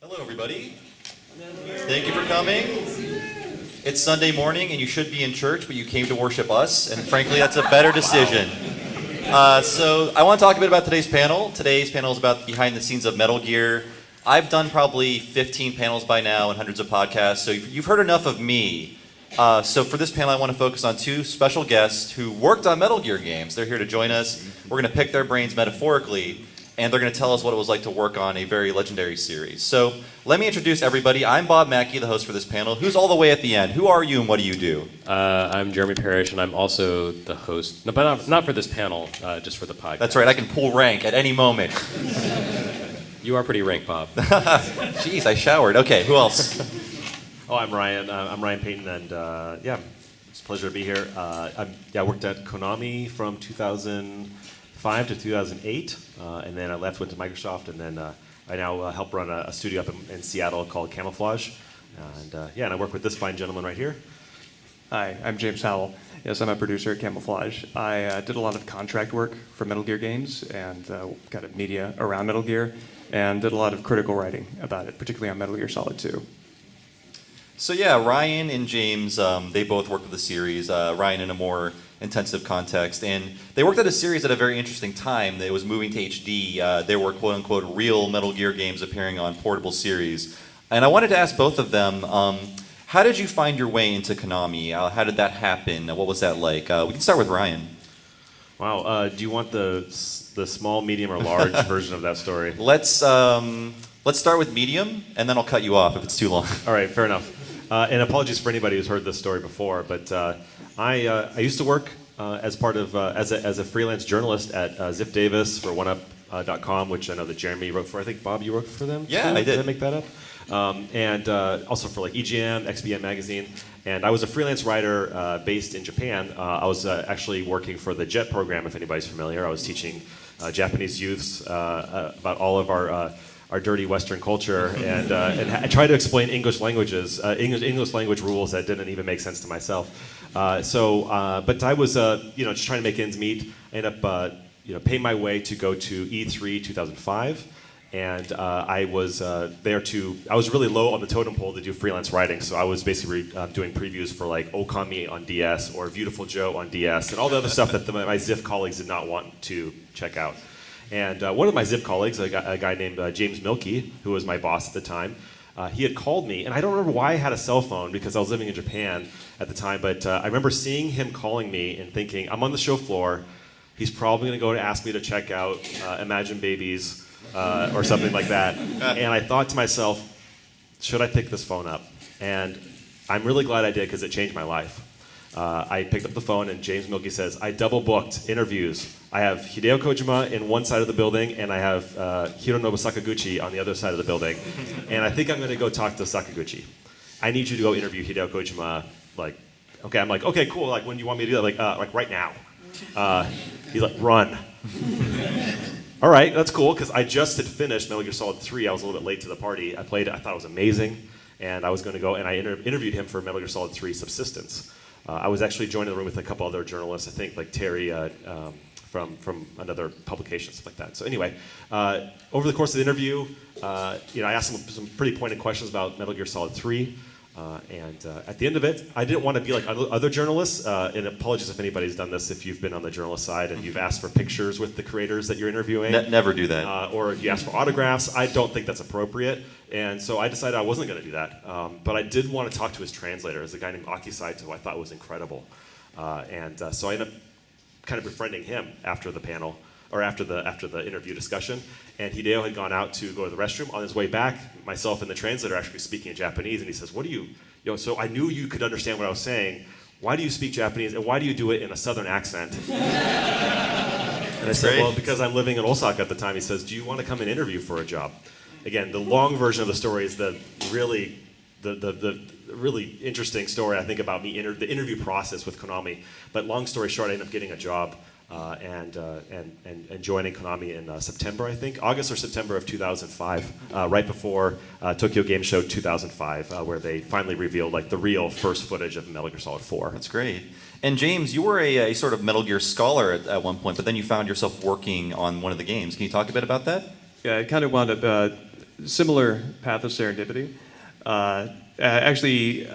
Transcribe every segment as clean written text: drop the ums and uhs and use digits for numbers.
Hello, everybody. Thank you for coming. It's Sunday morning, and you should be in church, but you came to worship us, and frankly, that's a better decision. So I want to talk a bit about today's panel. Today's panel is about behind the scenes of Metal Gear. I've done probably 15 panels by now and hundreds of podcasts, so you've heard enough of me. So for this panel, I want to focus on two special guests who worked on Metal Gear games. They're here to join us. We're going to pick their brains metaphorically, and they're going to tell us what it was like to work on a very legendary series. So let me introduce everybody. I'm Bob Mackey, the host for this panel. Who's all the way at the end? Who are you and what do you do? I'm Jeremy Parrish, and I'm also the host, no, but not for this panel, just for the podcast. That's right, I can pull rank at any moment. You are pretty rank, Bob. Jeez, I showered. Okay, who else? Oh, I'm Ryan. I'm Ryan Payton, and it's a pleasure to be here. I worked at Konami from 2005 to 2008, and then I left, went to Microsoft, and then I now help run a studio up in Seattle called Camouflage. And I work with this fine gentleman right here. Hi, I'm James Howell. Yes, I'm a producer at Camouflage. I did a lot of contract work for Metal Gear games and kind of media around Metal Gear, and did a lot of critical writing about it, particularly on Metal Gear Solid 2. So yeah, Ryan and James, they both worked with the series, Ryan in a more intensive context, and they worked at a series at a very interesting time that was moving to HD. There were quote-unquote real Metal Gear games appearing on portable series. And I wanted to ask both of them, how did you find your way into Konami? How did that happen? What was that like? We can start with Ryan. Wow. Do you want the small, medium, or large version of that story? Let's start with medium, and then I'll cut you off if it's too long. All right, fair enough. And apologies for anybody who's heard this story before, but I used to work as part of as a freelance journalist at Ziff Davis for OneUp.com, which I know that Jeremy wrote for. I think Bob, you worked for them. Yeah, too? I did. Did I make that up? And also for like EGM, XBM magazine. And I was a freelance writer based in Japan. I was actually working for the JET program, if anybody's familiar. I was teaching Japanese youths about all of our dirty Western culture, and I try to explain English languages, English language rules that didn't even make sense to myself. But I was, just trying to make ends meet. I ended up, paying my way to go to E3 2005, and I was there to. I was really low on the totem pole to do freelance writing, so I was basically doing previews for like Okami on DS or Beautiful Joe on DS, and all the other stuff that my Ziff colleagues did not want to check out. And one of my Ziff colleagues, a guy named James Milkey, who was my boss at the time, he had called me, and I don't remember why I had a cell phone because I was living in Japan at the time, but I remember seeing him calling me and thinking, I'm on the show floor, he's probably going to go to ask me to check out Imagine Babies or something like that. And I thought to myself, should I pick this phone up? And I'm really glad I did because it changed my life. I picked up the phone and James Milkey says, I double booked interviews. I have Hideo Kojima in one side of the building and I have Hironobu Sakaguchi on the other side of the building. And I think I'm going to go talk to Sakaguchi. I need you to go interview Hideo Kojima. I'm like, okay, cool. Like, when do you want me to do that? Like right now. He's like, run. All right, that's cool because I just had finished Metal Gear Solid 3. I was a little bit late to the party. I played it. I thought it was amazing. And I was going to go and I interviewed him for Metal Gear Solid 3 Subsistence. I was actually joined in the room with a couple other journalists, I think like Terry from another publication, stuff like that. So anyway, over the course of the interview, I asked him some pretty pointed questions about Metal Gear Solid 3. And at the end of it, I didn't want to be like other journalists, and apologies if anybody's done this, if you've been on the journalist side and you've asked for pictures with the creators that you're interviewing. Never do that. Or you ask for autographs. I don't think that's appropriate. And so I decided I wasn't going to do that. But I did want to talk to his translator. There's a guy named Aki Saito who I thought was incredible. So I ended up kind of befriending him after the panel, or after the interview discussion. And Hideo had gone out to go to the restroom. On his way back, myself and the translator actually speaking in Japanese, and he says, what do you, so I knew you could understand what I was saying. Why do you speak Japanese, and why do you do it in a southern accent? And I said, well, because I'm living in Osaka at the time. He says, do you want to come and interview for a job? Again, the long version of the story is the really interesting story, I think, about me, the interview process with Konami. But long story short, I ended up getting a job and joining Konami in September, I think, August or September of 2005, right before Tokyo Game Show 2005, where they finally revealed like the real first footage of Metal Gear Solid 4. That's great. And James, you were a sort of Metal Gear scholar at one point, but then you found yourself working on one of the games. Can you talk a bit about that? Yeah, I kind of wound up similar path of serendipity. Actually,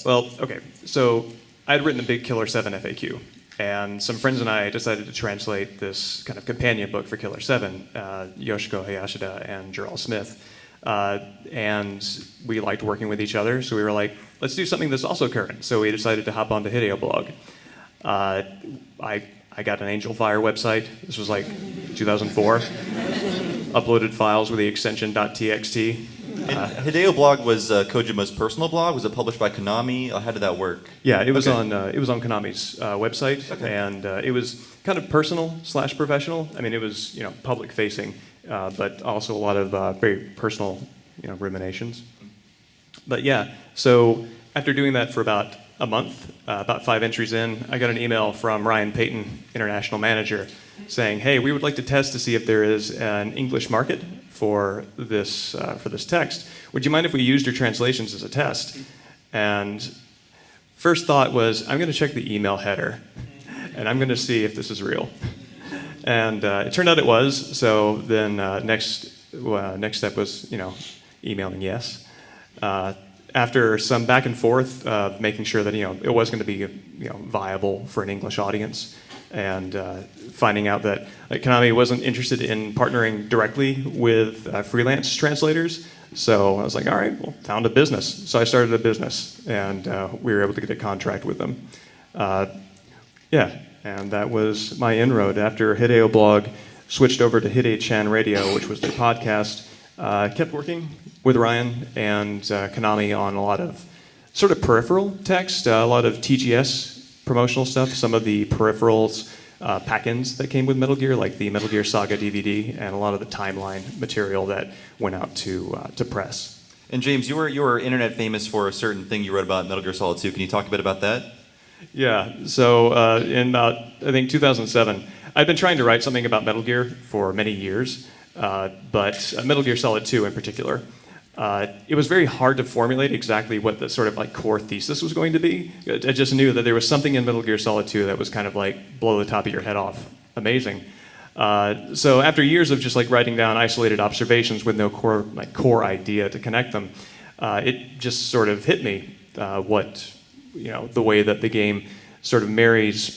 well, okay. So I'd written the Big Killer 7 FAQ, and some friends and I decided to translate this kind of companion book for Killer 7, Yoshiko Hayashida and Gerald Smith. And we liked working with each other, so we were like, let's do something that's also current. So we decided to hop onto Hideo Blog. I got an Angel Fire website. This was like 2004. Uploaded files with the extension .txt. And Hideo blog was Kojima's personal blog. Was it published by Konami? How did that work? Yeah, it was Okay. on Konami's website, and it was kind of personal / professional. I mean, it was public facing, but also a lot of very personal ruminations. But yeah, so after doing that for about a month, about 5 entries in, I got an email from Ryan Payton, international manager, saying, "Hey, we would like to test to see if there is an English market for this text. Would you mind if we used your translations as a test?" And first thought was, I'm going to check the email header, and I'm going to see if this is real. And it turned out it was. So then next step was emailing yes. After some back and forth, making sure that it was going to be viable for an English audience, and finding out that Konami wasn't interested in partnering directly with freelance translators. So I was like, all right, well, found a business. So I started a business, and we were able to get a contract with them. Yeah, and that was my inroad. After Hideo Blog switched over to Hide-chan Radio, which was their podcast, kept working with Ryan and Konami on a lot of sort of peripheral text, a lot of TGS promotional stuff, some of the peripherals, pack-ins that came with Metal Gear, like the Metal Gear Saga DVD, and a lot of the timeline material that went out to press. And James, you were internet famous for a certain thing you wrote about Metal Gear Solid 2. Can you talk a bit about that? Yeah, so in about, I think, 2007, I'd been trying to write something about Metal Gear for many years, but Metal Gear Solid 2 in particular. It was very hard to formulate exactly what the sort of core thesis was going to be. I just knew that there was something in Metal Gear Solid 2 that was kind of blow the top of your head off. Amazing. So after years of just writing down isolated observations with no core idea to connect them, it just sort of hit me the way that the game sort of marries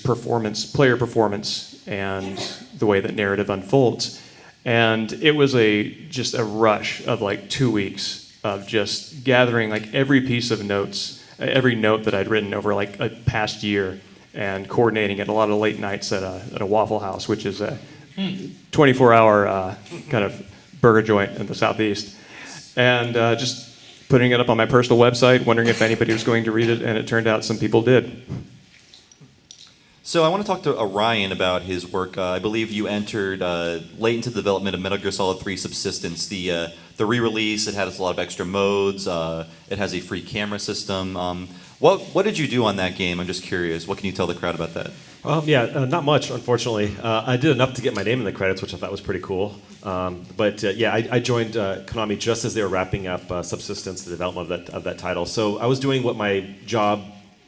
player performance, and the way that narrative unfolds. And it was just a rush of 2 weeks of just gathering every piece of notes, every note that I'd written over a past year, and coordinating it. A lot of late nights at a Waffle House, which is a 24-hour kind of burger joint in the Southeast, and just putting it up on my personal website, wondering if anybody was going to read it, and it turned out some people did. So I want to talk to Ryan about his work. I believe you entered late into the development of Metal Gear Solid 3 Subsistence, the re-release. It has a lot of extra modes. It has a free camera system. What did you do on that game? I'm just curious. What can you tell the crowd about that? Not much, unfortunately. I did enough to get my name in the credits, which I thought was pretty cool. I joined Konami just as they were wrapping up Subsistence, the development of that title. So I was doing what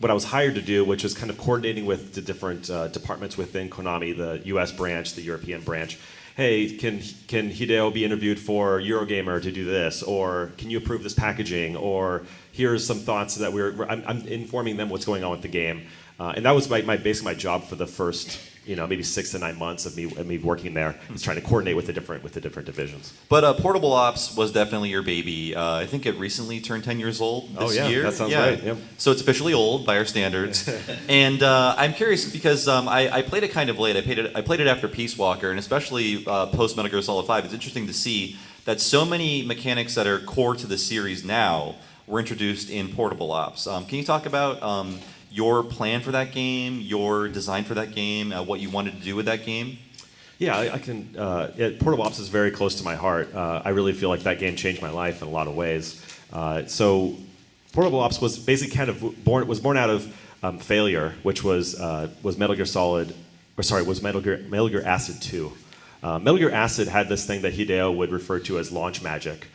I was hired to do, which was kind of coordinating with the different departments within Konami, the US branch, the European branch. Hey, can Hideo be interviewed for Eurogamer to do this? Or can you approve this packaging? Or here's some thoughts that I'm informing them what's going on with the game. And that was basically my job for the first maybe 6 to 9 months of me working there, is trying to coordinate with the different divisions. But Portable Ops was definitely your baby. I think it recently turned 10 years old this year. That sounds right. Yep. So it's officially old by our standards. And I'm curious because I played it kind of late. I played it after Peace Walker, and especially post Metal Gear Solid 5. It's interesting to see that so many mechanics that are core to the series now were introduced in Portable Ops. Can you talk about your plan for that game, your design for that game, what you wanted to do with that game? Yeah, I can. Portable Ops is very close to my heart. I really feel like that game changed my life in a lot of ways. So Portable Ops was basically kind of born out of failure, which was Metal Gear Acid 2. Metal Gear Acid had this thing that Hideo would refer to as launch magic,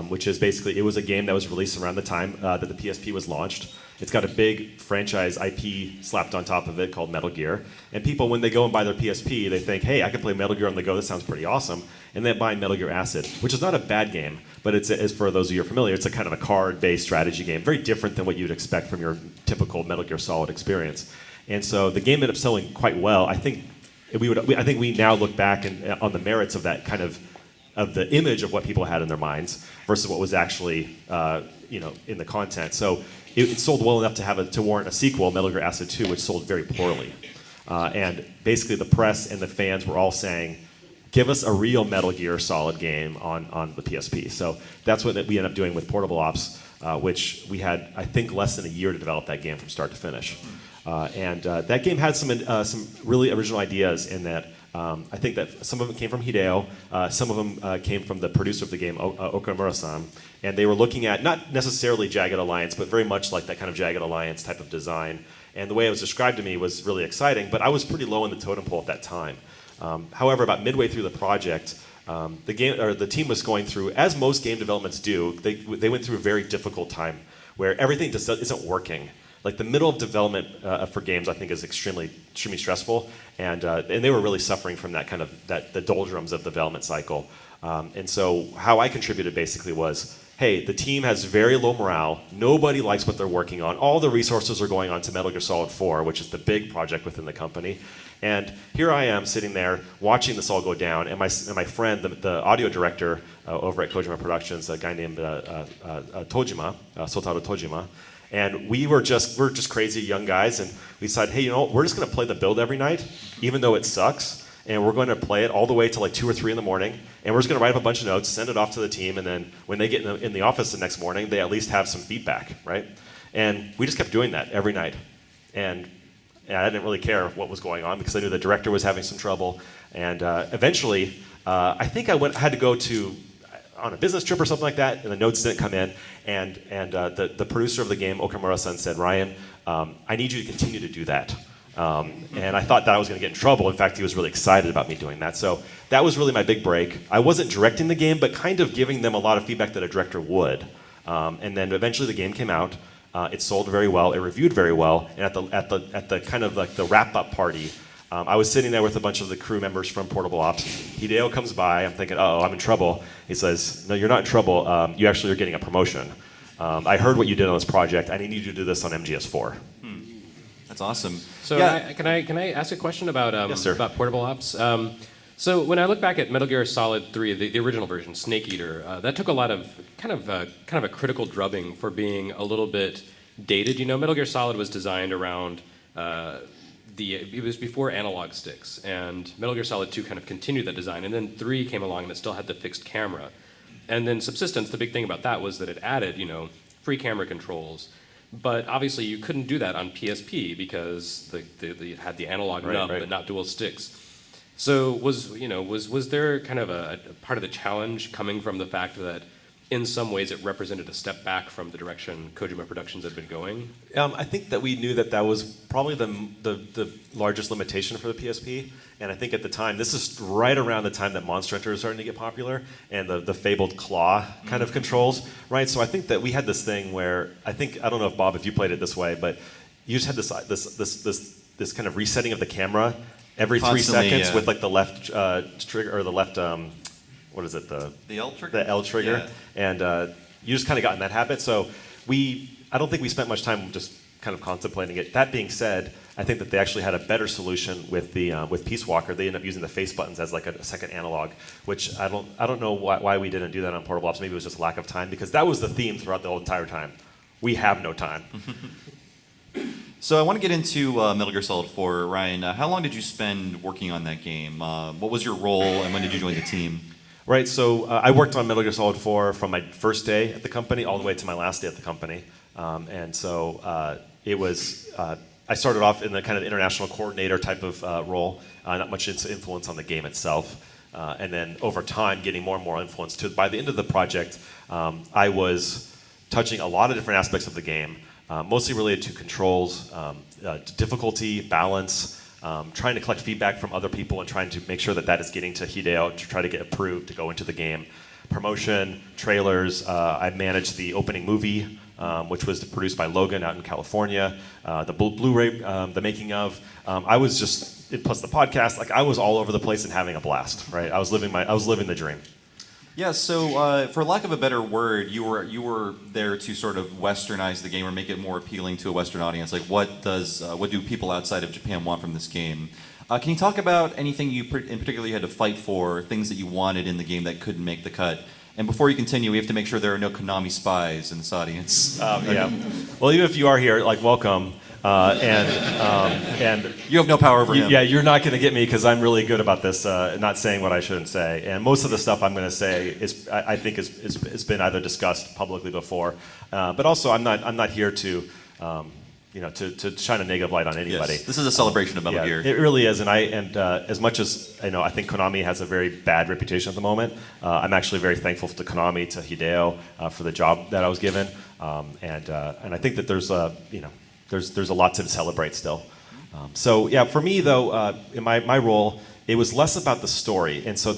which is basically, it was a game that was released around the time that the PSP was launched. It's got a big franchise IP slapped on top of it called Metal Gear. And people, when they go and buy their PSP, they think, hey, I can play Metal Gear on the go. This sounds pretty awesome. And they buy Metal Gear Acid, which is not a bad game, but it's for those of you who are familiar, it's a kind of a card-based strategy game, very different than what you'd expect from your typical Metal Gear Solid experience. And so the game ended up selling quite well. I think we now look back on the merits of that kind of the image of what people had in their minds versus what was actually in the content. So it sold well enough to warrant a sequel, Metal Gear Acid 2, which sold very poorly. And basically the press and the fans were all saying, give us a real Metal Gear Solid game on the PSP. So that's what we ended up doing with Portable Ops, which we had, I think, less than a year to develop that game from start to finish. And that game had some really original ideas in that I think that some of them came from Hideo, some of them came from the producer of the game, Okamura-san, and they were looking at not necessarily Jagged Alliance, but very much like that kind of Jagged Alliance type of design. And the way it was described to me was really exciting, but I was pretty low in the totem pole at that time. However, about midway through the project, the team was going through, as most game developments do, they went through a very difficult time where everything just isn't working. Like the middle of development for games, I think, is extremely stressful, and they were really suffering from that kind of the doldrums of the development cycle. And so how I contributed basically was, hey, the team has very low morale. Nobody likes what they're working on. All the resources are going on to Metal Gear Solid 4, which is the big project within the company. And here I am sitting there watching this all go down, and my friend, the audio director over at Kojima Productions, a guy named Tojima, Sotaro Tojima, and we're just crazy young guys, and we decided, hey, we're just going to play the build every night, even though it sucks, and we're going to play it all the way till like 2 or 3 in the morning, and we're just going to write up a bunch of notes, send it off to the team, and then when they get in the office the next morning, they at least have some feedback, right? And we just kept doing that every night, and I didn't really care what was going on because I knew the director was having some trouble, and eventually, I think I had to go on a business trip or something like that, and the notes didn't come in, and the producer of the game, Okamura-san, said, Ryan, I need you to continue to do that. And I thought that I was going to get in trouble. In fact, he was really excited about me doing that. So that was really my big break. I wasn't directing the game, but kind of giving them a lot of feedback that a director would. And then eventually the game came out. It sold very well. It reviewed very well. And at the kind of like the wrap-up party, I was sitting there with a bunch of the crew members from Portable Ops. Hideo comes by. I'm thinking, oh, I'm in trouble. He says, no, you're not in trouble. You actually are getting a promotion. I heard what you did on this project. I need you to do this on MGS4. That's awesome. So yeah. can I ask a question about Yes, sir. about Portable Ops? So when I look back at Metal Gear Solid 3, the original version, Snake Eater, that took a lot of kind of a critical drubbing for being a little bit dated. Metal Gear Solid was designed around it was before analog sticks, and Metal Gear Solid 2 kind of continued that design, and then 3 came along and it still had the fixed camera. And then Subsistence, the big thing about that was that it added, free camera controls. But obviously you couldn't do that on PSP because it had the analog nub, but not dual sticks. So was there kind of a part of the challenge coming from the fact that in some ways it represented a step back from the direction Kojima Productions had been going? I think that we knew that was probably the largest limitation for the PSP. And I think at the time, this is right around the time that Monster Hunter was starting to get popular, and the fabled claw kind of controls, right? So I think that we had this thing where I don't know if Bob, if you played it this way, but you just had this kind of resetting of the camera every 3 seconds with like the left trigger or the left. What is it? The L trigger. The L trigger, yeah. And you just kind of got in that habit. So I don't think we spent much time just kind of contemplating it. That being said, I think that they actually had a better solution with Peace Walker. They ended up using the face buttons as like a second analog, which I don't know why we didn't do that on Portable Ops. Maybe it was just lack of time, because that was the theme throughout the whole entire time. We have no time. So I want to get into Metal Gear Solid 4. Ryan, how long did you spend working on that game? What was your role, and when did you join the team? Right, so I worked on Metal Gear Solid 4 from my first day at the company all the way to my last day at the company. And so it was, I started off in the kind of international coordinator type of role, not much influence on the game itself. And then over time, getting more and more influence to it. By the end of the project, I was touching a lot of different aspects of the game, mostly related to controls, difficulty, balance, trying to collect feedback from other people and trying to make sure that is getting to Hideo to try to get approved to go into the game. Promotion, trailers, I managed the opening movie which was produced by Logan out in California. The Blu-ray, the making of. I was just, plus the podcast, like I was all over the place and having a blast, right? I was living the dream. Yeah, so for lack of a better word, you were there to sort of westernize the game or make it more appealing to a Western audience. Like, what do people outside of Japan want from this game? Can you talk about anything in particular you had to fight for, things that you wanted in the game that couldn't make the cut? And before you continue, we have to make sure there are no Konami spies in this audience. Yeah. Well, even if you are here, like, welcome. And You have no power over him. yeah, you're not going to get me because I'm really good about this, not saying what I shouldn't say. And most of the stuff I'm going to say is, I think, has been either discussed publicly before, but also I'm not here to, to shine a negative light on anybody. Yes, this is a celebration of Metal Gear. It really is, and as much as I think Konami has a very bad reputation at the moment, I'm actually very thankful to Konami, to Hideo, for the job that I was given, and I think that there's a lot to celebrate still. So yeah, for me though, in my role, it was less about the story, and so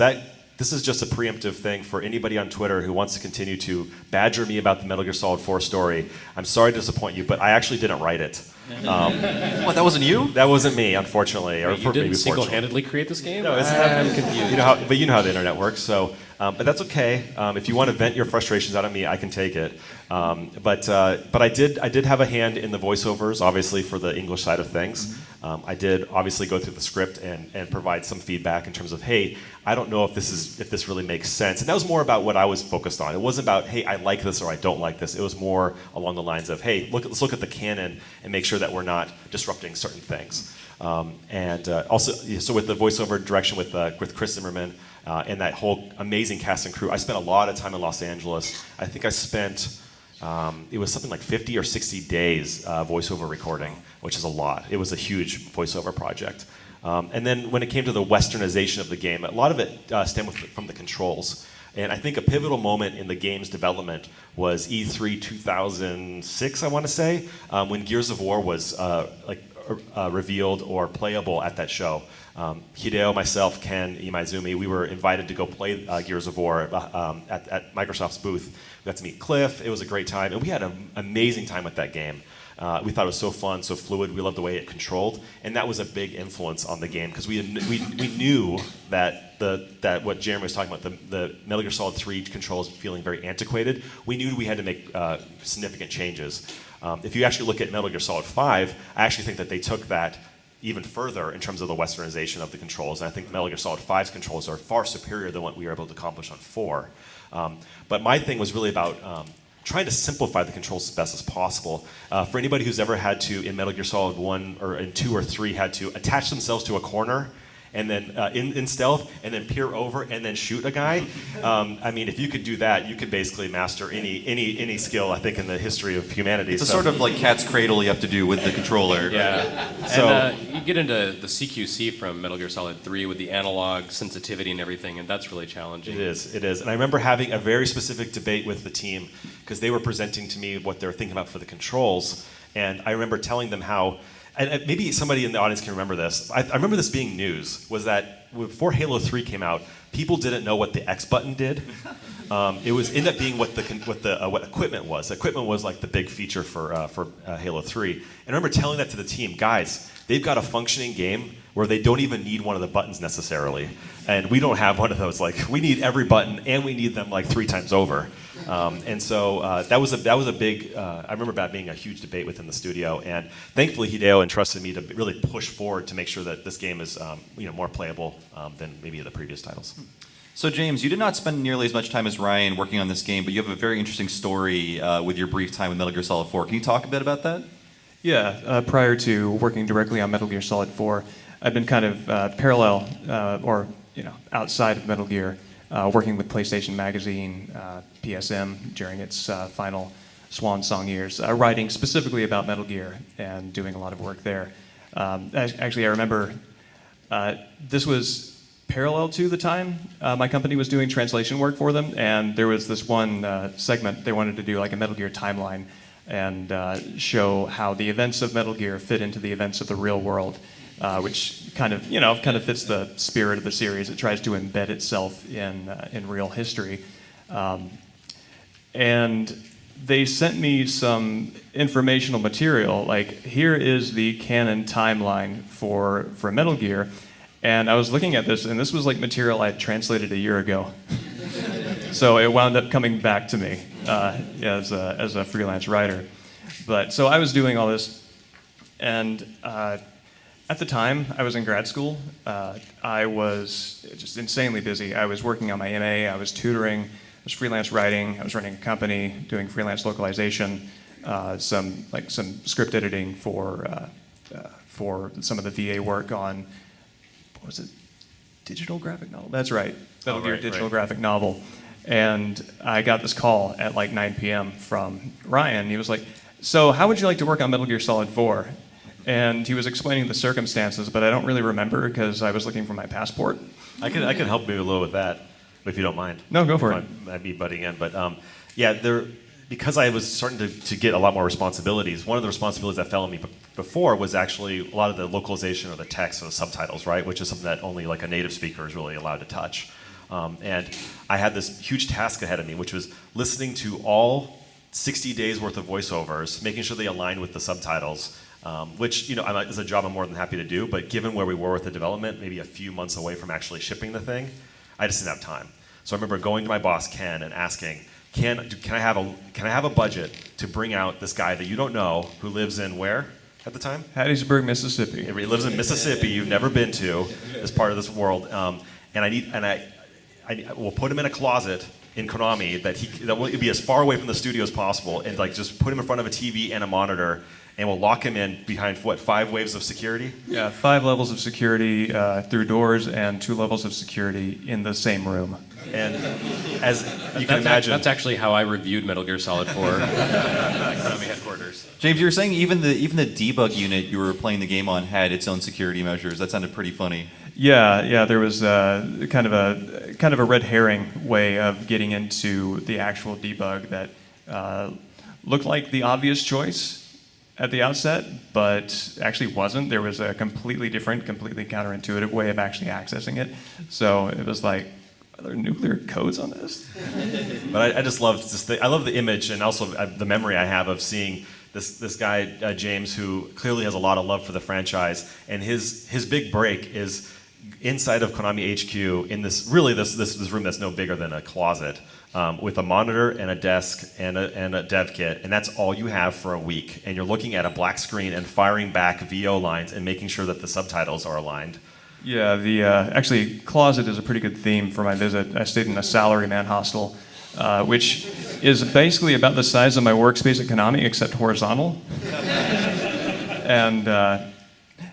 this is just a preemptive thing for anybody on Twitter who wants to continue to badger me about the Metal Gear Solid 4 story. I'm sorry to disappoint you, but I actually didn't write it. What, that wasn't you? That wasn't me, unfortunately. Wait, you didn't single-handedly create this game? No, I'm confused. you know how the internet works. So, but that's okay. If you want to vent your frustrations out on me, I can take it. But I did have a hand in the voiceovers, obviously for the English side of things. I did obviously go through the script and provide some feedback in terms of, hey, I don't know if this really makes sense. And that was more about what I was focused on. It wasn't about, hey, I like this or I don't like this. It was more along the lines of, hey, let's look at the canon and make sure that we're not disrupting certain things. Also, so with the voiceover direction with Chris Zimmerman and that whole amazing cast and crew, I spent a lot of time in Los Angeles. I think I spent, it was something like 50 or 60 days voiceover recording, which is a lot. It was a huge voiceover project. And then when it came to the westernization of the game, a lot of it stemmed from the controls. And I think a pivotal moment in the game's development was E3 2006, I want to say, when Gears of War was revealed or playable at that show. Hideo, myself, Ken, Imaizumi, we were invited to go play Gears of War at Microsoft's booth. We got to meet Cliff. It was a great time, and we had an amazing time with that game. We thought it was so fun, so fluid. We loved the way it controlled, and that was a big influence on the game because we knew that what Jeremy was talking about, the Metal Gear Solid 3 controls feeling very antiquated. We knew we had to make significant changes. If you actually look at Metal Gear Solid 5, I actually think that they took that even further in terms of the westernization of the controls. And I think Metal Gear Solid 5's controls are far superior than what we were able to accomplish on 4. But my thing was really about trying to simplify the controls as best as possible. For anybody who's ever had to, in Metal Gear Solid 1 or in 2 or 3, had to attach themselves to a corner and then in stealth, and then peer over and then shoot a guy. I mean, if you could do that, you could basically master any skill, I think, in the history of humanity. It's a sort of like cat's cradle you have to do with the controller. Yeah. So and you get into the CQC from Metal Gear Solid 3 with the analog sensitivity and everything, and that's really challenging. It is. And I remember having a very specific debate with the team because they were presenting to me what they were thinking about for the controls. And I remember telling them how, and maybe somebody in the audience can remember this. I remember this being news, was that before Halo 3 came out, people didn't know what the X button did. It was ended up being what equipment was. Equipment was like the big feature for Halo 3. And I remember telling that to the team, guys, they've got a functioning game where they don't even need one of the buttons necessarily. And we don't have one of those. Like, we need every button, and we need them like 3 times over. And so that was a big. I remember that being a huge debate within the studio, and thankfully Hideo entrusted me to really push forward to make sure that this game is more playable than maybe the previous titles. So James, you did not spend nearly as much time as Ryan working on this game, but you have a very interesting story with your brief time with Metal Gear Solid 4. Can you talk a bit about that? Yeah, prior to working directly on Metal Gear Solid 4, I've been kind of parallel or outside of Metal Gear, working with PlayStation Magazine, PSM during its final swan song years, writing specifically about Metal Gear and doing a lot of work there. Actually, I remember this was parallel to the time my company was doing translation work for them, and there was this one segment they wanted to do like a Metal Gear timeline and show how the events of Metal Gear fit into the events of the real world, which kind of fits the spirit of the series. It tries to embed itself in real history, and they sent me some informational material. Like, here is the canon timeline for Metal Gear, and I was looking at this, and this was like material I had translated a year ago. So it wound up coming back to me as a freelance writer. But so I was doing all this, and at the time I was in grad school. I was just insanely busy. I was working on my MA. I was tutoring. I was freelance writing. I was running a company, doing freelance localization, some script editing for some of the VA work on, what was it, digital graphic novel? That's right, Metal Gear digital graphic novel. And I got this call at like 9 p.m. from Ryan. He was like, "So how would you like to work on Metal Gear Solid 4?" And he was explaining the circumstances, but I don't really remember because I was looking for my passport. I can help maybe a little with that, if you don't mind. No, go for it. I'd be butting in, but because I was starting to get a lot more responsibilities. One of the responsibilities that fell on me before was actually a lot of the localization of the text or the subtitles, right? Which is something that only like a native speaker is really allowed to touch. And I had this huge task ahead of me, which was listening to all 60 days worth of voiceovers, making sure they aligned with the subtitles. Which, is a job I'm more than happy to do, but given where we were with the development, maybe a few months away from actually shipping the thing, I just didn't have time. So I remember going to my boss, Ken, and asking, can I have a budget to bring out this guy that you don't know, who lives in where at the time? Hattiesburg, Mississippi. He lives in Mississippi, you've never been to, as part of this world. I will put him in a closet in Konami that will be as far away from the studio as possible, and like just put him in front of a TV and a monitor, and we'll lock him in behind 5 waves of security? Yeah, 5 levels of security through doors and 2 levels of security in the same room. And as you can imagine, that's actually how I reviewed Metal Gear Solid 4 at Konami headquarters. James, you were saying even the debug unit you were playing the game on had its own security measures. That sounded pretty funny. Yeah. There was kind of a red herring way of getting into the actual debug that looked like the obvious choice at the outset, but actually wasn't. There was a completely different, completely counterintuitive way of actually accessing it. So it was like, are there nuclear codes on this? But I just loved I love the image and also the memory I have of seeing this guy James, who clearly has a lot of love for the franchise, and his big break is inside of Konami HQ in this room that's no bigger than a closet, with a monitor and a desk and a dev kit, and that's all you have for a week. And you're looking at a black screen and firing back VO lines and making sure that the subtitles are aligned. Yeah, actually, closet is a pretty good theme for my visit. I stayed in a salaryman hostel, which is basically about the size of my workspace at Konami, except horizontal. And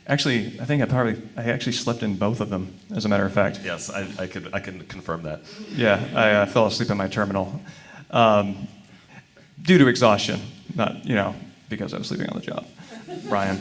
actually, I think I actually slept in both of them, as a matter of fact. Yes, I can confirm that. Yeah, I fell asleep in my terminal due to exhaustion, not because I was sleeping on the job, Brian.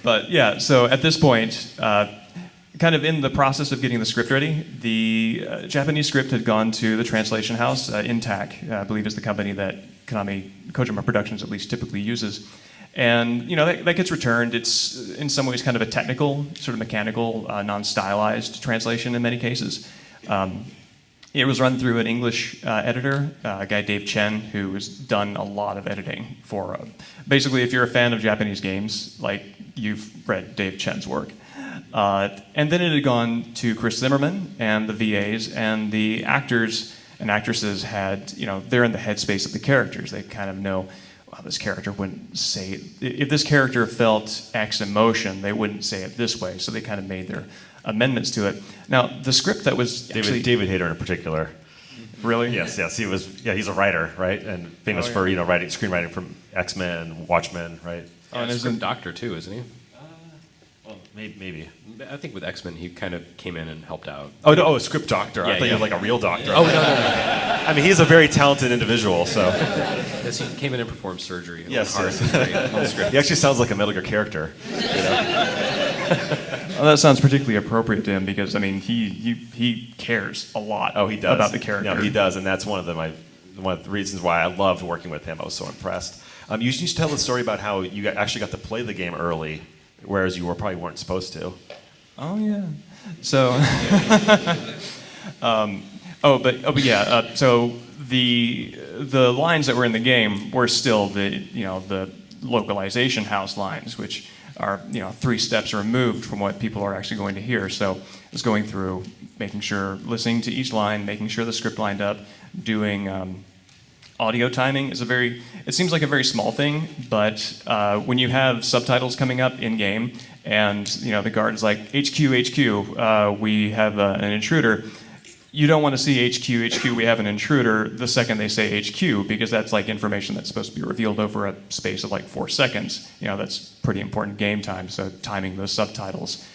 But yeah, so at this point, kind of in the process of getting the script ready, the Japanese script had gone to the translation house, Intac, I believe is the company that Kojima Productions at least typically uses. And that gets returned. It's in some ways kind of a technical, sort of mechanical, non-stylized translation in many cases. It was run through an English editor, a guy Dave Chen, who has done a lot of editing for. Basically, if you're a fan of Japanese games, like you've read Dave Chen's work. And then it had gone to Chris Zimmerman and the VAs, and the actors and actresses had, they're in the headspace of the characters. They kind of know, well, this character wouldn't say, if this character felt X emotion, they wouldn't say it this way. So they kind of made their amendments to it. Now, the script that was David Hayter in particular. Really? Yes, he was. Yeah, he's a writer, right, and famous for screenwriting from X-Men, Watchmen, right. And he's a doctor too, isn't he? Well, maybe. I think with X-Men he kind of came in and helped out. Oh no, a script doctor. I thought you were like a real doctor. Oh no. I mean, he's a very talented individual, so. Yes, he came in and performed surgery. Yes. On the script. He actually sounds like a Metal Gear character. Well, that sounds particularly appropriate to him because, I mean, he cares a lot he does. about the character. No, he does, and that's one of the reasons why I loved working with him. I was so impressed. You used to tell the story about how you actually got to play the game early, whereas you probably weren't supposed to. Oh, yeah. So, But yeah. So the lines that were in the game were still the localization house lines, which are 3 steps removed from what people are actually going to hear. So it's going through, making sure, listening to each line, making sure the script lined up, doing audio timing is it seems like a very small thing, but when you have subtitles coming up in game, and the guard's like, HQ, we have an intruder. You don't want to see HQ, we have an intruder the second they say HQ, because that's like information that's supposed to be revealed over a space of like 4 seconds. That's pretty important game time, so timing those subtitles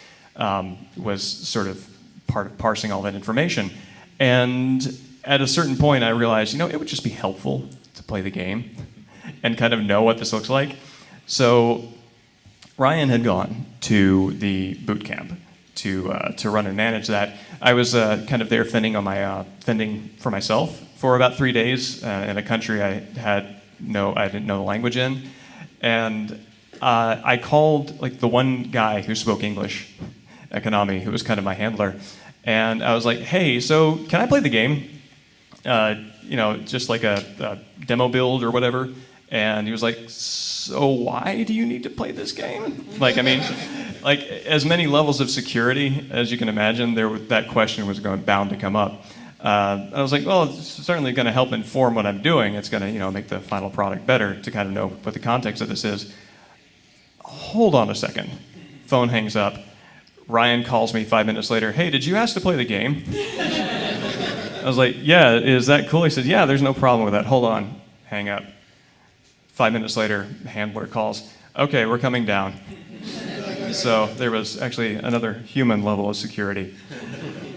was sort of part of parsing all that information. And at a certain point, I realized, it would just be helpful to play the game and kind of know what this looks like. So Ryan had gone to the boot camp to run and manage that. I was kind of there fending for myself for about 3 days in a country I didn't know the language in, and I called like the one guy who spoke English at Konami, who was kind of my handler, and I was like, "Hey, so can I play the game? Just like a demo build or whatever." And he was like, "So why do you need to play this game?" Like as many levels of security as you can imagine, that question was bound to come up. I was like, well, it's certainly going to help inform what I'm doing. It's going to, make the final product better to kind of know what the context of this is. Hold on a second. Phone hangs up. Ryan calls me 5 minutes later. "Hey, did you ask to play the game?" I was like, "Yeah, is that cool?" He said, "Yeah, there's no problem with that. Hold on." Hang up. 5 minutes later, handler calls. "Okay, we're coming down." So there was actually another human level of security.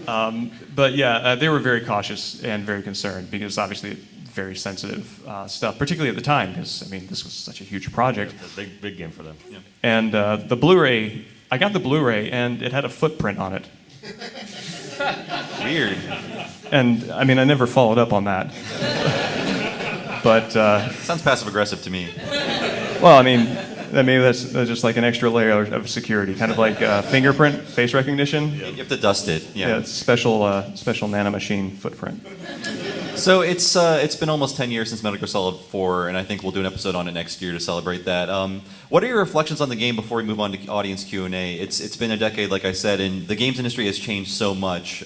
But yeah, they were very cautious and very concerned, because obviously very sensitive stuff, particularly at the time, because this was such a huge project. Yeah, big game for them. Yeah. And the Blu-ray, I got the Blu-ray and it had a footprint on it. Weird. And I never followed up on that. But Sounds passive aggressive to me. well, maybe that's just like an extra layer of security, kind of like fingerprint, face recognition. You have to dust it. Yeah, it's special nanomachine footprint. So it's been almost 10 years since Metal Gear Solid 4, and I think we'll do an episode on it next year to celebrate that. What are your reflections on the game before we move on to audience Q&A? It's been a decade, like I said, and the games industry has changed so much.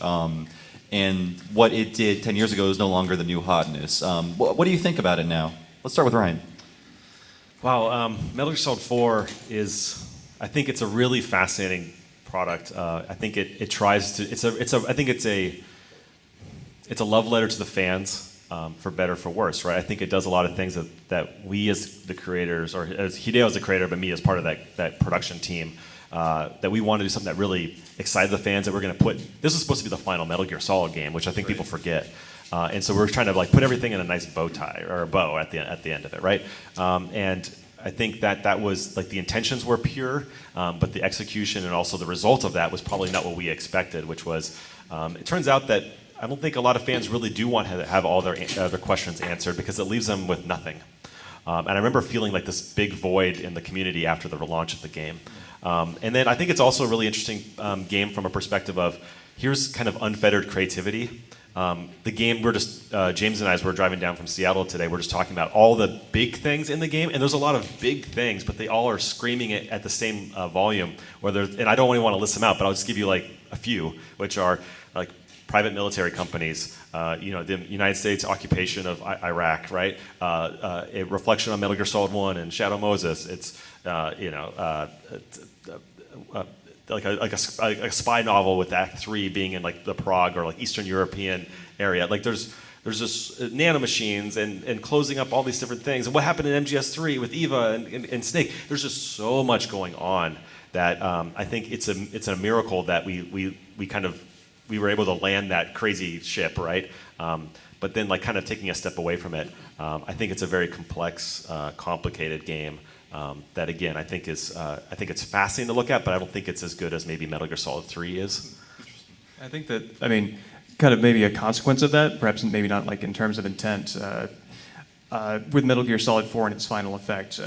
And what it did 10 years ago is no longer the new hotness. What do you think about it now? Let's start with Ryan. Wow, Metal Gear Solid 4 I think it's a really fascinating product. I think it tries to, I think it's a love letter to the fans, for better or for worse, right? I think it does a lot of things that we as the creators, or as Hideo as the creator, but me as part of that production team, that we want to do something that really excited the fans, that we're going to this was supposed to be the final Metal Gear Solid game, which I think people forget. And so we're trying to put everything in a nice bow tie, or a bow at the end of it, right? And I think that was the intentions were pure, but the execution and also the result of that was probably not what we expected, which was, it turns out that I don't think a lot of fans really do want to have all their questions answered, because it leaves them with nothing. And I remember feeling like this big void in the community after the launch of the game. And then I think it's also a really interesting game from a perspective of, here's kind of unfettered creativity. The game, James and I, as we're driving down from Seattle today, we're just talking about all the big things in the game, and there's a lot of big things, but they all are screaming it at the same volume. And I don't really want to list them out, but I'll just give you a few, which are private military companies, the United States occupation of Iraq, right? A reflection on Metal Gear Solid 1 and Shadow Moses. It's like a spy novel, with Act 3 being in the Prague or Eastern European area. There's just nanomachines and closing up all these different things. And what happened in MGS3 with Eva and Snake. There's just so much going on that I think it's a miracle that we were able to land that crazy ship, right? But then kind of taking a step away from it, I think it's a very complex, complicated game. That again, I think it's fascinating to look at, but I don't think it's as good as maybe Metal Gear Solid 3 is. I think that, kind of maybe a consequence of that, perhaps maybe not in terms of intent, with Metal Gear Solid 4 and its final effect.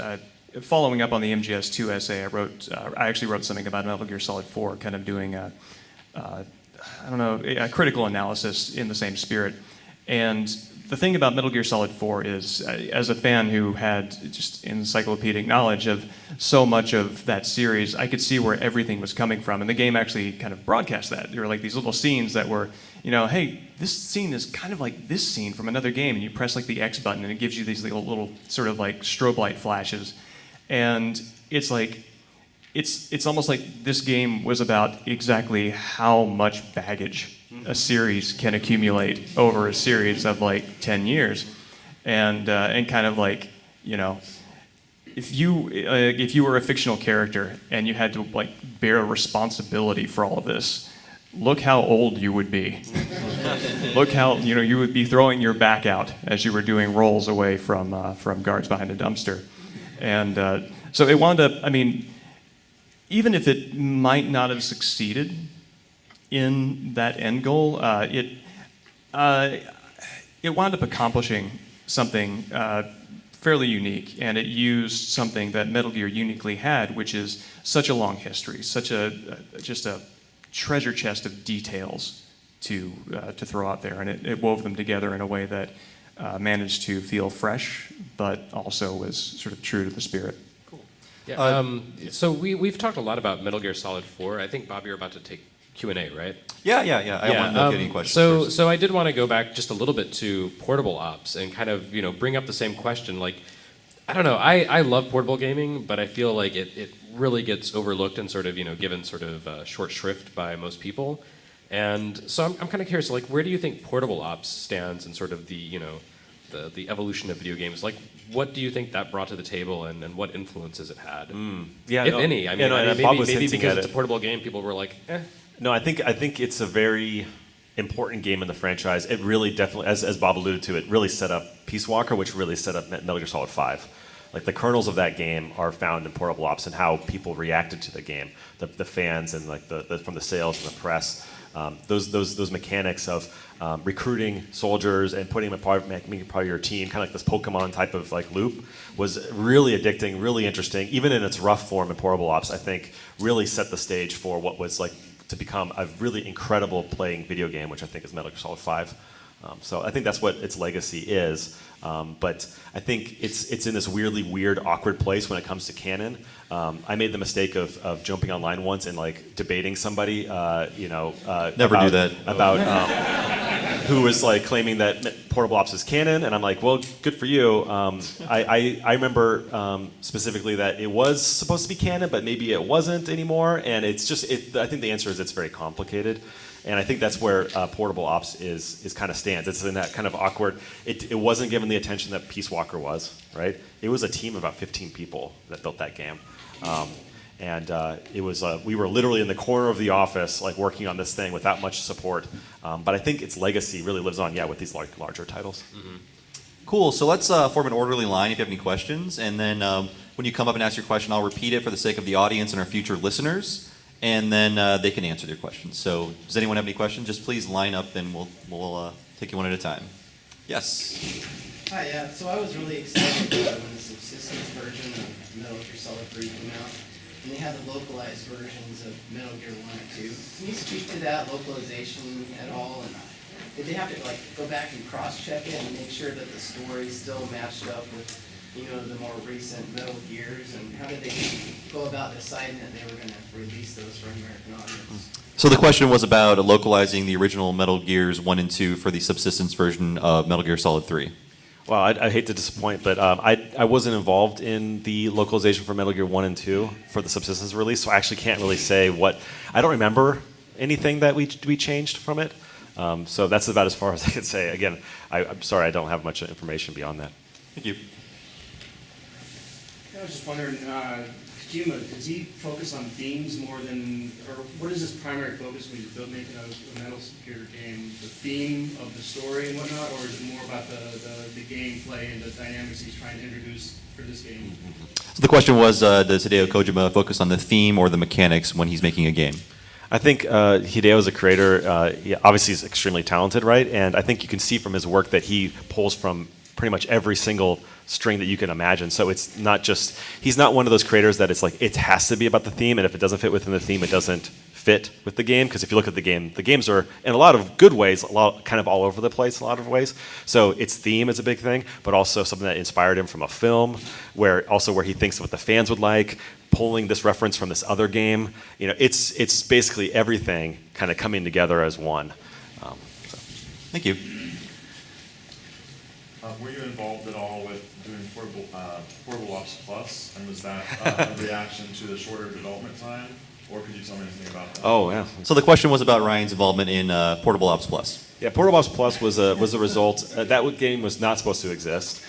Following up on the MGS2 essay I wrote, I actually wrote something about Metal Gear Solid 4, kind of doing I don't know, a critical analysis in the same spirit. And the thing about Metal Gear Solid 4 is, as a fan who had just encyclopedic knowledge of so much of that series, I could see where everything was coming from. And the game actually kind of broadcast that. There were like these little scenes that were, hey, this scene is kind of like this scene from another game. And you press like the X button and it gives you these little sort of like strobe light flashes. And it's like, it's almost like this game was about exactly how much baggage a series can accumulate over a series of like 10 years, and kind of like, if you were a fictional character and you had to like bear responsibility for all of this, look how old you would be. Look how you would be throwing your back out as you were doing rolls away from guards behind a dumpster, and so it wound up. I mean, even if it might not have succeeded in that end goal, it wound up accomplishing something fairly unique, and it used something that Metal Gear uniquely had, which is such a long history, such just a treasure chest of details to throw out there, and it wove them together in a way that managed to feel fresh, but also was sort of true to the spirit. Yeah. So we've talked a lot about Metal Gear Solid 4. I think, Bob, you're about to take Q&A, right? Yeah. I want to get any questions first. So I did want to go back just a little bit to portable ops and kind of bring up the same question. Like, I don't know, I love portable gaming, but I feel like it really gets overlooked and sort of given sort of short shrift by most people. And so I'm kind of curious, like, where do you think portable ops stands in sort of the the evolution of video games? Like, what do you think that brought to the table, and what influences it had, if any? I mean, maybe because it's a portable game, people were like, eh. No, I think it's a very important game in the franchise. It really definitely, as Bob alluded to, it really set up Peace Walker, which really set up Metal Gear Solid 5. Like, the kernels of that game are found in portable ops and how people reacted to the game, the fans and like from the sales and the press. Those mechanics of recruiting soldiers and putting them making part of your team, kind of like this Pokemon type of like loop, was really addicting, really interesting. Even in its rough form in portable ops, I think really set the stage for what was like to become a really incredible playing video game, which I think is Metal Gear Solid 5. So I think that's what its legacy is. But I think it's in this weirdly weird, awkward place when it comes to canon. I made the mistake of jumping online once and like debating somebody, Never do that. About who was like claiming that portable ops is canon, and I'm like, well, good for you. I remember specifically that it was supposed to be canon, but maybe it wasn't anymore. And it's just, I think the answer is it's very complicated. And I think that's where portable ops is kind of stands. It's in that kind of awkward. It wasn't given the attention that Peace Walker was, right? It was a team of about 15 people that built that game, and it was we were literally in the corner of the office, like working on this thing without much support. But I think its legacy really lives on, with these larger titles. Mm-hmm. Cool. So let's form an orderly line if you have any questions, and then when you come up and ask your question, I'll repeat it for the sake of the audience and our future listeners. And then they can answer their questions. So does anyone have any questions? Just please line up and we'll take you one at a time. Yes. Hi, yeah. So I was really excited when the subsistence version of Metal Gear Solid 3 came out. And they had the localized versions of Metal Gear 1 and 2. Can you speak to that localization at all? And did they have to like go back and cross-check it and make sure that the story still matched up with the more recent Metal Gears, and how did they go about deciding that they were going to release those for an American audience? So the question was about localizing the original Metal Gears 1 and 2 for the subsistence version of Metal Gear Solid 3. Well, I hate to disappoint, but I wasn't involved in the localization for Metal Gear 1 and 2 for the subsistence release, so I actually can't really say what. I don't remember anything that we changed from it, so that's about as far as I can say. Again, I'm sorry, I don't have much information beyond that. Thank you. I was just wondering, Kojima, does he focus on themes more than, or what is his primary focus when you're making a Metal Gear game? The theme of the story and whatnot, or is it more about the gameplay and the dynamics he's trying to introduce for this game? So the question was, does Hideo Kojima focus on the theme or the mechanics when he's making a game? I think Hideo is a creator. Obviously, he's extremely talented, right? And I think you can see from his work that he pulls from pretty much every single string that you can imagine. So it's not just, he's not one of those creators that it's like, it has to be about the theme, and if it doesn't fit within the theme, it doesn't fit with the game. Because if you look at the games are in a lot of good ways, kind of all over the place in a lot of ways. So its theme is a big thing, but also something that inspired him from a film, where he thinks what the fans would like, pulling this reference from this other game. It's basically everything kind of coming together as one. Thank you. Were you involved at all with doing Portable Ops Plus? And was that a reaction to the shorter development time? Or could you tell me anything about that? Oh, yeah. So the question was about Ryan's involvement in Portable Ops Plus. Yeah, Portable Ops Plus was a result. That game was not supposed to exist.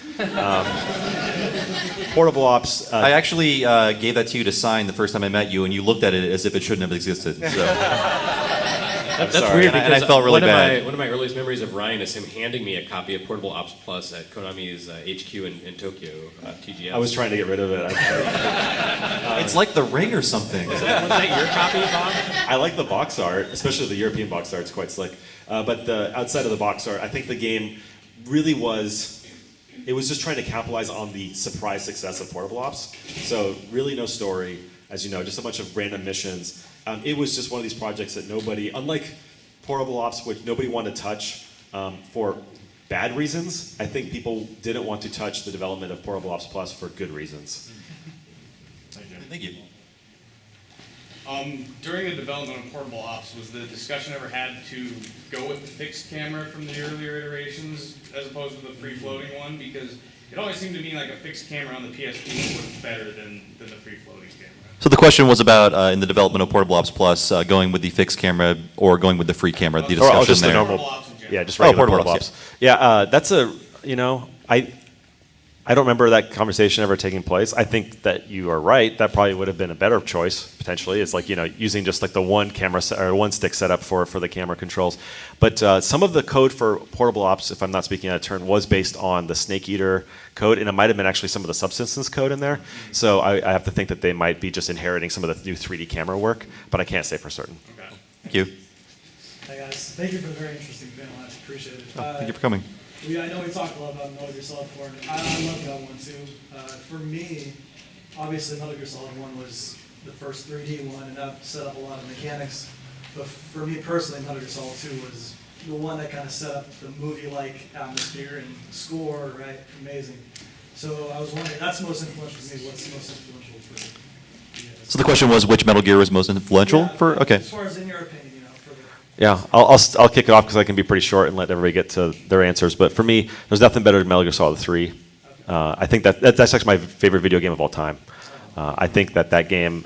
Portable Ops. I actually gave that to you to sign the first time I met you, and you looked at it as if it shouldn't have existed. So. That's sorry. weird And I because felt really bad. one of my earliest memories of Ryan is him handing me a copy of Portable Ops Plus at Konami's HQ in Tokyo, TGS. I was trying to get rid of it. It's like The Ring or something. Was that your copy, Bob? I like the box art, especially the European box art. It's quite slick. But outside of the box art, I think the game really was. It was just trying to capitalize on the surprise success of Portable Ops. So really no story, as you know, just a bunch of random missions. It was just one of these projects that nobody, unlike Portable Ops, which nobody wanted to touch for bad reasons, I think people didn't want to touch the development of Portable Ops Plus for good reasons. Thank you. During the development of Portable Ops, was the discussion ever had to go with the fixed camera from the earlier iterations as opposed to the free-floating one? Because it always seemed to me like a fixed camera on the PSP was better than the free-floating camera. So the question was about in the development of Portable Ops Plus, going with the fixed camera or going with the free camera. The discussion just the there. normal. Portable Ops in general. Yeah, just regular Portable Portable Ops, Ops. Yeah, that's I don't remember that conversation ever taking place. I think that you are right. That probably would have been a better choice potentially. It's like using just like the one camera or one stick setup for the camera controls. But some of the code for Portable Ops, if I'm not speaking out of turn, was based on the Snake Eater code, and it might have been actually some of the Subsistence code in there. So I have to think that they might be just inheriting some of the new 3D camera work, but I can't say for certain. Okay. Thank you. Hey guys, thank you for the very interesting panel. I appreciate it. Thank you for coming. I know we talked a lot about Metal Gear Solid 4, and I love that one too. For me, obviously Metal Gear Solid 1 was the first 3D one, and that set up a lot of mechanics. But for me personally, Metal Gear Solid 2 was the one that kind of set up the movie-like atmosphere and score, right? Amazing. So I was wondering, that's most influential to me. What's most influential for you guys? So the question was which Metal Gear was most influential for? Okay. As far as in your opinion, for the... Yeah, I'll kick it off because I can be pretty short and let everybody get to their answers. But for me, there's nothing better than Metal Gear Solid 3. I think that's actually my favorite video game of all time. I think that game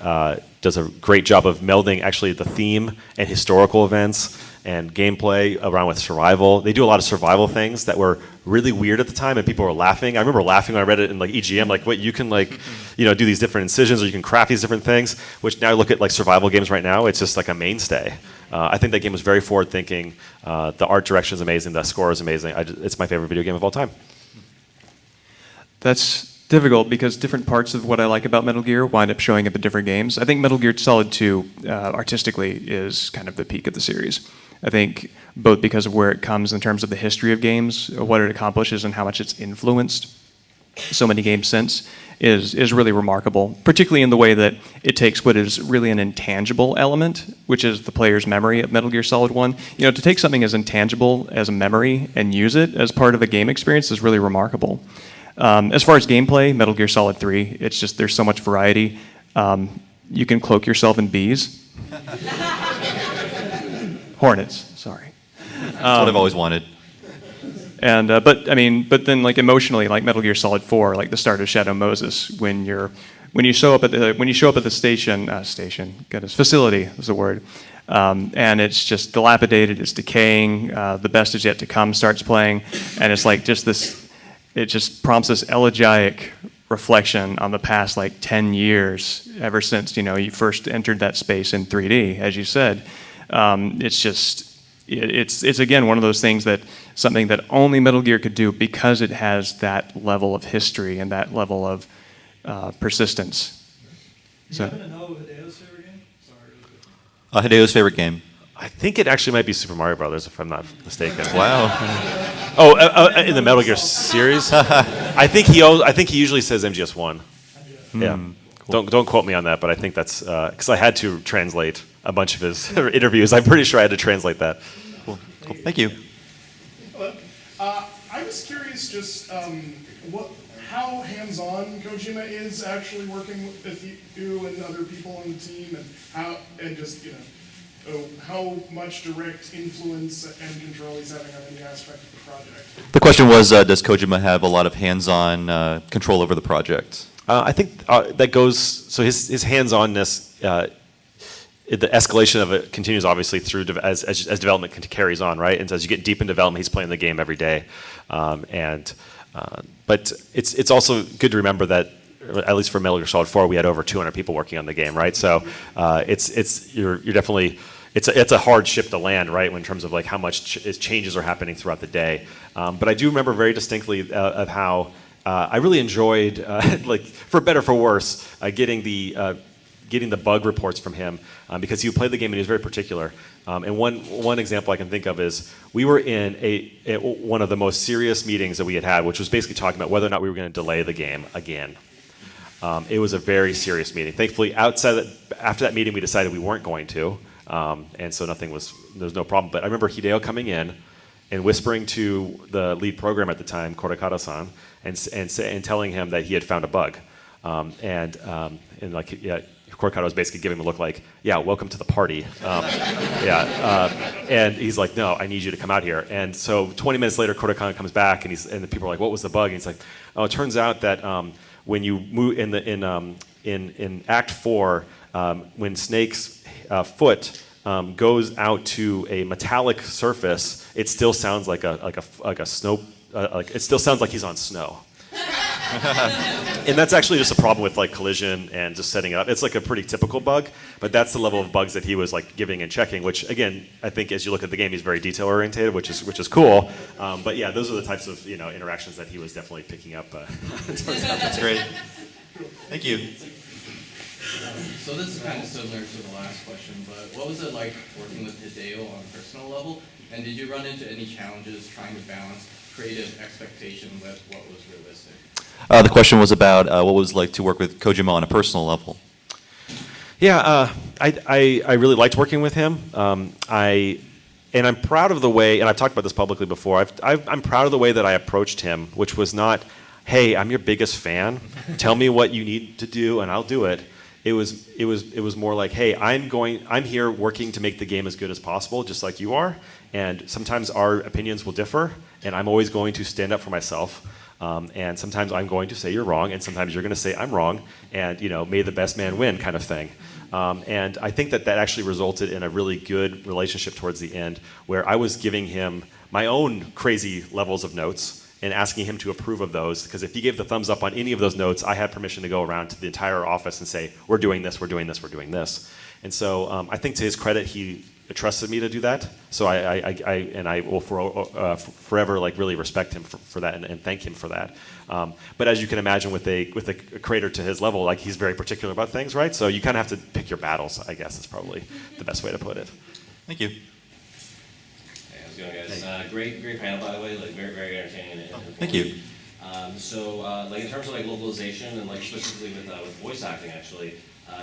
does a great job of melding actually the theme and historical events and gameplay around with survival. They do a lot of survival things that were really weird at the time, and people were laughing. I remember laughing when I read it in like EGM, like, wait, you can do these different incisions, or you can craft these different things. Which now I look at like survival games right now, it's just like a mainstay. I think that game was very forward-thinking. The art direction is amazing. The score is amazing. It's my favorite video game of all time. That's difficult because different parts of what I like about Metal Gear wind up showing up in different games. I think Metal Gear Solid 2 artistically is kind of the peak of the series. I think both because of where it comes in terms of the history of games, what it accomplishes, and how much it's influenced so many games since is really remarkable, particularly in the way that it takes what is really an intangible element, which is the player's memory of Metal Gear Solid 1. To take something as intangible as a memory and use it as part of a game experience is really remarkable. As far as gameplay, Metal Gear Solid 3, it's just there's so much variety. You can cloak yourself in bees. Hornets, sorry. That's what I've always wanted. And but then like emotionally, like Metal Gear Solid 4, like the start of Shadow Moses, when you show up at the facility is the word, and it's just dilapidated, it's decaying. The best is yet to come starts playing, and it's like just this. It just prompts this elegiac reflection on the past like 10 years, ever since you first entered that space in 3D, as you said. It's again one of those things something that only Metal Gear could do because it has that level of history and that level of persistence. Do you happen to know Hideo's favorite game? Sorry. Hideo's favorite game. I think it actually might be Super Mario Brothers, if I'm not mistaken. Wow. In the Metal Gear series, I think he usually says MGS1. Yeah. Cool. Don't quote me on that, but I think that's because I had to translate a bunch of his interviews. I'm pretty sure I had to translate that. Cool. Thank you. Hello. I was curious just how hands-on Kojima is actually working with you and other people on the team, and how much direct influence and control he's having on any aspect of the project. The question was, does Kojima have a lot of hands-on control over the project? I think that goes, so his hands-onness, the escalation of it continues obviously through as development carries on, right? And so as you get deep in development, he's playing the game every day. But it's also good to remember that, at least for Metal Gear Solid 4, we had over 200 people working on the game, right? So you're definitely, it's a hard ship to land, right? In terms of like how much changes are happening throughout the day. But I do remember very distinctly of how I really enjoyed, like for better or for worse, getting the bug reports from him because he would play the game and he was very particular. And one example I can think of is we were in one of the most serious meetings that we had, which was basically talking about whether or not we were going to delay the game again. It was a very serious meeting. Thankfully, after that meeting, we decided we weren't going to, and so there was no problem. But I remember Hideo coming in and whispering to the lead programmer at the time, Korekata-san, and telling him that he had found a bug, and like Korekata was basically giving him a look like, yeah, welcome to the party. And he's like, no, I need you to come out here. And so 20 minutes later, Korekata comes back, and the people are like, what was the bug? And he's like, oh, it turns out that when you move in Act 4, when Snake's foot goes out to a metallic surface, it still sounds like a snow. It still sounds like he's on snow. And that's actually just a problem with like collision and just setting it up. It's like a pretty typical bug, but that's the level of bugs that he was like giving and checking. Which again, I think as you look at the game, he's very detail oriented, which is cool. But yeah, those are the types of interactions that he was definitely picking up. That's great. Thank you. So this is kind of similar to the last question, but what was it like working with Hideo on a personal level? And did you run into any challenges trying to balance creative expectation with what was realistic? The question was about what it was like to work with Kojima on a personal level. Yeah, I really liked working with him. And I'm proud of the way, and I've talked about this publicly before. I'm proud of the way that I approached him, which was not, "Hey, I'm your biggest fan. Tell me what you need to do, and I'll do it." It was more like, "Hey, I'm here working to make the game as good as possible, just like you are. And sometimes our opinions will differ, and I'm always going to stand up for myself." And sometimes I'm going to say you're wrong, and sometimes you're going to say I'm wrong, and may the best man win, kind of thing. And I think that actually resulted in a really good relationship towards the end, where I was giving him my own crazy levels of notes and asking him to approve of those. Because if he gave the thumbs up on any of those notes, I had permission to go around to the entire office and say, "We're doing this, we're doing this, we're doing this." And so I think to his credit, he trusted me to do that. So I will forever like really respect him for that and thank him for that. But as you can imagine, with a creator to his level, like he's very particular about things, right? So you kind of have to pick your battles, I guess is probably the best way to put it. Thank you. Hey, how's it going, guys? Great panel, by the way. Like very entertaining and informative. Thank you. So like in terms of like localization and like specifically with voice acting, actually.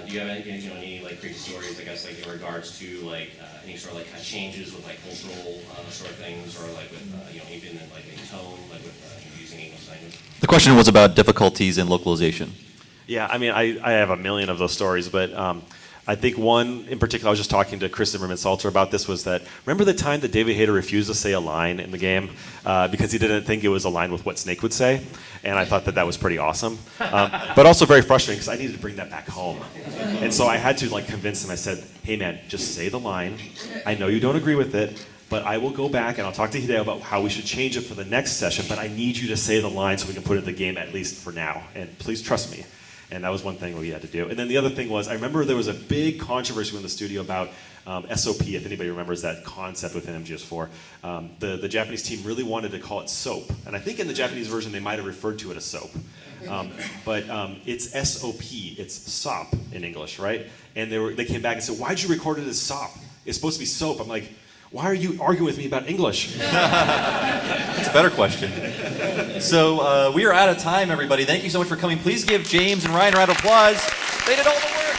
Do you have any like crazy stories, I guess, like in regards to like any sort of like kind of changes with like cultural sort of things, or like with even in like in tone, like with using English language? The question was about difficulties in localization. Yeah, I mean, I have a million of those stories, but I think one in particular, I was just talking to Chris Zimmerman-Salter about this, was that, remember the time that David Hayter refused to say a line in the game because he didn't think it was aligned with what Snake would say? And I thought that was pretty awesome. But also very frustrating because I needed to bring that back home. And so I had to like convince him. I said, "Hey man, just say the line. I know you don't agree with it, but I will go back and I'll talk to Hideo about how we should change it for the next session, but I need you to say the line so we can put it in the game at least for now. And please trust me." And that was one thing we had to do. And then the other thing was, I remember there was a big controversy in the studio about SOP, if anybody remembers that concept within MGS4. The Japanese team really wanted to call it soap. And I think in the Japanese version, they might have referred to it as soap. But it's SOP, it's SOP in English, right? And they came back and said, "Why'd you record it as SOP? It's supposed to be soap." I'm like, why are you arguing with me about English? That's a better question. So we are out of time, everybody. Thank you so much for coming. Please give James and Ryan a round of applause. They did all the work.